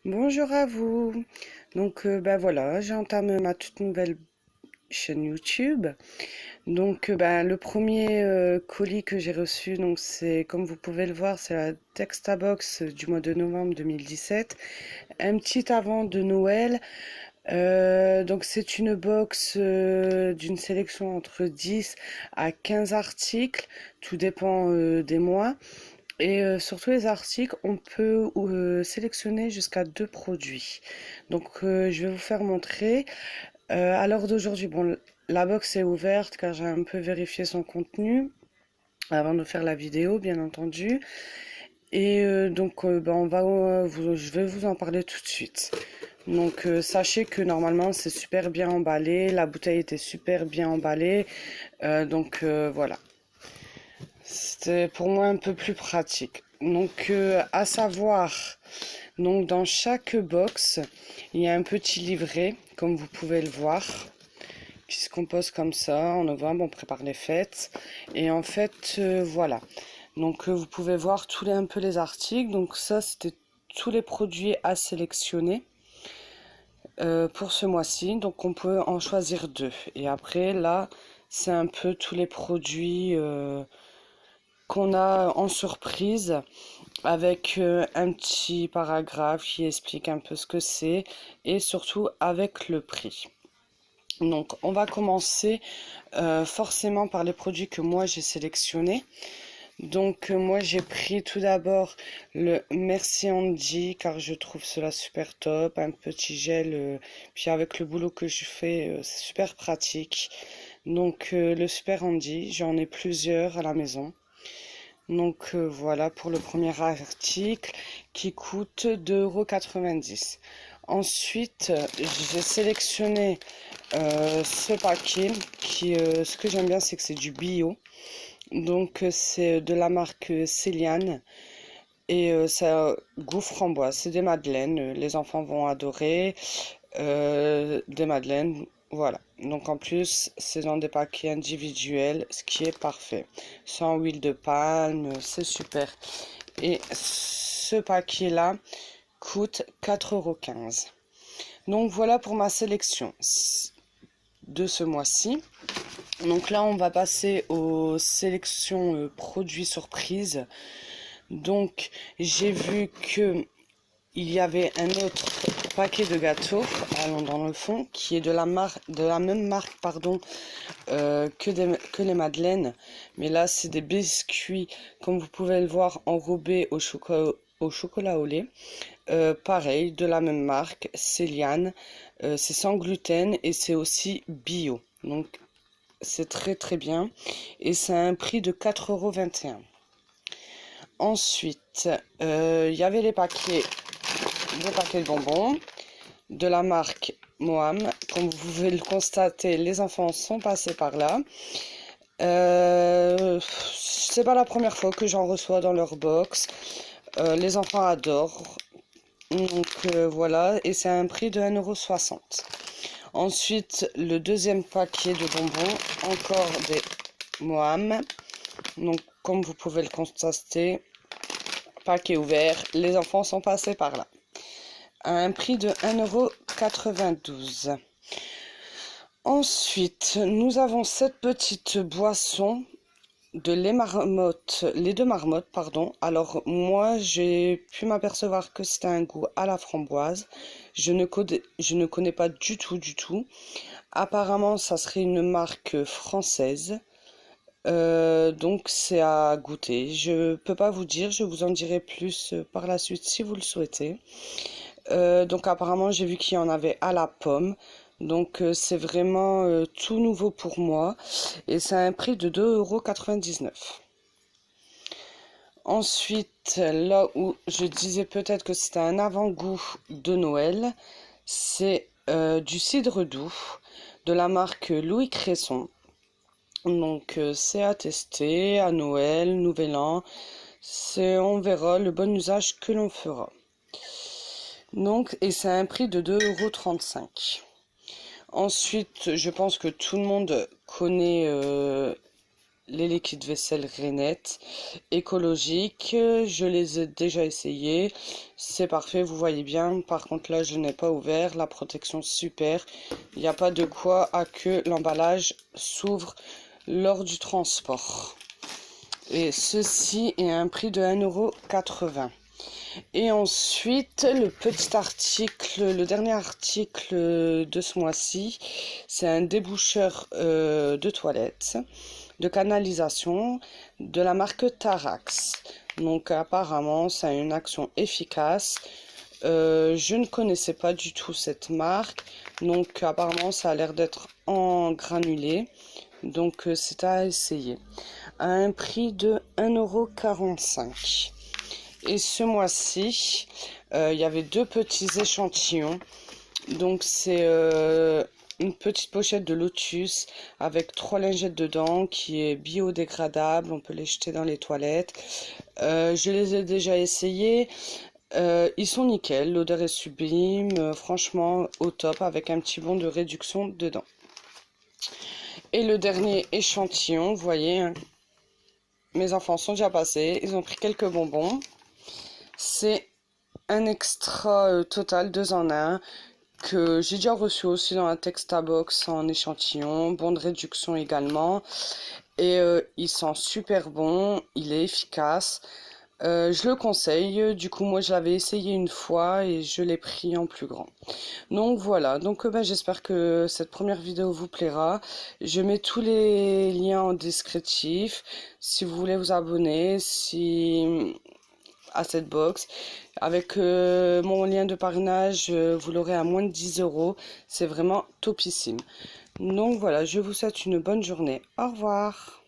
Bonjour à vous. Donc voilà, j'entame ma toute nouvelle chaîne YouTube. Donc le premier colis que j'ai reçu, donc c'est comme vous pouvez le voir, c'est la Textabox du mois de novembre 2017. Un petit avant de Noël. Donc c'est une box d'une sélection entre 10 à 15 articles, tout dépend des mois. Et sur tous les articles, on peut sélectionner jusqu'à 2 produits. Donc, je vais vous faire montrer. À l'heure d'aujourd'hui, bon, la box est ouverte car j'ai un peu vérifié son contenu avant de faire la vidéo, bien entendu. Et je vais vous en parler tout de suite. Donc, sachez que normalement, c'est super bien emballé. La bouteille était super bien emballée. Voilà. C'était pour moi un peu plus pratique. Donc, à savoir, donc dans chaque box, il y a un petit livret, comme vous pouvez le voir, qui se compose comme ça. En novembre, on prépare les fêtes. Et en fait, voilà. Donc, vous pouvez voir un peu les articles. Donc, ça, c'était tous les produits à sélectionner pour ce mois-ci. Donc, on peut en choisir 2. Et après, là, c'est un peu tous les produits qu'on a en surprise avec un petit paragraphe qui explique un peu ce que c'est et surtout avec le prix. Donc on va commencer forcément par les produits que moi j'ai sélectionnés. Donc moi j'ai pris tout d'abord le Merci Andy car je trouve cela super top, un petit gel, puis avec le boulot que je fais c'est super pratique. Donc le Super Andy, j'en ai plusieurs à la maison. Donc voilà pour le premier article qui coûte 2,90 €. Ensuite, j'ai sélectionné ce paquet qui, ce que j'aime bien, c'est que c'est du bio. Donc c'est de la marque Céliane et ça goût framboise. C'est des madeleines, les enfants vont adorer. Des madeleines, voilà. Donc en plus, c'est dans des paquets individuels, ce qui est parfait. Sans huile de palme, c'est super. Et ce paquet-là coûte 4,15 €. Donc voilà pour ma sélection de ce mois-ci. Donc là, on va passer aux sélections produits surprises. Donc j'ai vu que il y avait un autre paquet de gâteaux, allons dans le fond, qui est de la même marque, pardon, que les madeleines. Mais là, c'est des biscuits, comme vous pouvez le voir, enrobés au chocolat au lait. Pareil, de la même marque, Céliane. C'est sans gluten et c'est aussi bio. Donc, c'est très très bien. Et c'est à un prix de 4,21 €. Ensuite, il y avait des paquets de bonbons de la marque Moam. Comme vous pouvez le constater, les enfants sont passés par là. C'est pas la première fois que j'en reçois dans leur box. Les enfants adorent. Donc voilà, et c'est à un prix de 1,60 €. Ensuite, le deuxième paquet de bonbons, encore des Moam. Donc comme vous pouvez le constater, paquet ouvert, les enfants sont passés par là. À un prix de 1,92 €. Ensuite, nous avons cette petite boisson de lait de marmotte, pardon. Alors moi, j'ai pu m'apercevoir que c'était un goût à la framboise. Je ne connais pas du tout. Apparemment, ça serait une marque française. Donc c'est à goûter. Je peux pas vous dire, je vous en dirai plus par la suite si vous le souhaitez. Donc apparemment j'ai vu qu'il y en avait à la pomme. Donc c'est vraiment tout nouveau pour moi. Et c'est à un prix de 2,99 €. Ensuite, là où je disais peut-être que c'était un avant-goût de Noël, c'est du cidre doux de la marque Louis Cresson. Donc c'est à tester à Noël, Nouvel An. On verra le bon usage que l'on fera. Donc, et c'est à un prix de 2,35 €. Ensuite, je pense que tout le monde connaît les liquides vaisselle Reinette écologiques. Je les ai déjà essayés. C'est parfait, vous voyez bien. Par contre là, je n'ai pas ouvert. La protection super. Il n'y a pas de quoi à que l'emballage s'ouvre lors du transport. Et ceci est un prix de 1,80 €. Et ensuite, le petit article, le dernier article de ce mois-ci, c'est un déboucheur de toilette, de canalisation de la marque Tarax. Donc apparemment, ça a une action efficace. Je ne connaissais pas du tout cette marque. Donc apparemment, ça a l'air d'être en granulé. Donc c'est à essayer. À un prix de 1,45 €. Et ce mois-ci, il y avait 2 petits échantillons. Donc c'est une petite pochette de Lotus avec 3 lingettes dedans qui est biodégradable. On peut les jeter dans les toilettes. Je les ai déjà essayés. Ils sont nickel, l'odeur est sublime. Franchement au top avec un petit bon de réduction dedans. Et le dernier échantillon, vous voyez, hein, mes enfants sont déjà passés. Ils ont pris quelques bonbons. C'est un extra total 2 en 1 que j'ai déjà reçu aussi dans la Textabox en échantillon, bon de réduction également. Et il sent super bon, il est efficace. Je le conseille, du coup moi je l'avais essayé une fois et je l'ai pris en plus grand. Donc voilà, donc j'espère que cette première vidéo vous plaira. Je mets tous les liens en descriptif si vous voulez vous abonner, à cette box. Avec mon lien de parrainage, vous l'aurez à moins de 10 €. C'est vraiment topissime. Donc voilà, je vous souhaite une bonne journée. Au revoir.